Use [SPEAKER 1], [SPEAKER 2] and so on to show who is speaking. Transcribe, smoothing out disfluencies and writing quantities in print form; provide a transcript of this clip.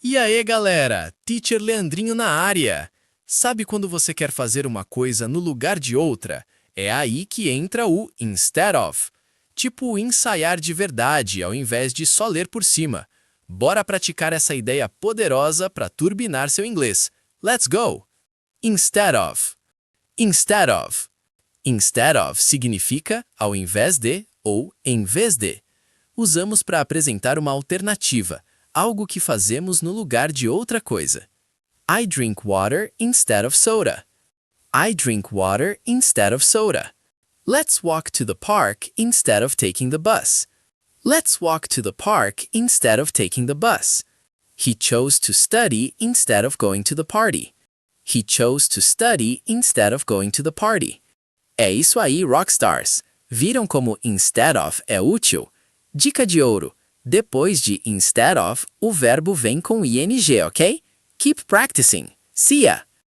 [SPEAKER 1] E aí, galera? Teacher Leandrinho na área. Sabe quando você quer fazer uma coisa no lugar de outra? É aí que entra o instead of. Tipo ensaiar de verdade, ao invés de só ler por cima. Bora praticar essa ideia poderosa para turbinar seu inglês. Let's go! Instead of. Instead of. Instead of significa ao invés de ou em vez de. Usamos para apresentar uma alternativa, algo que fazemos no lugar de outra coisa. I drink water instead of soda. I drink water instead of soda. Let's walk to the park instead of taking the bus. Let's walk to the park instead of taking the bus. He chose to study instead of going to the party. He chose to study instead of going to the party. É isso aí, rockstars! Viram como instead of é útil? Dica de ouro! Depois de instead of, o verbo vem com ing, ok? Keep practicing. See ya!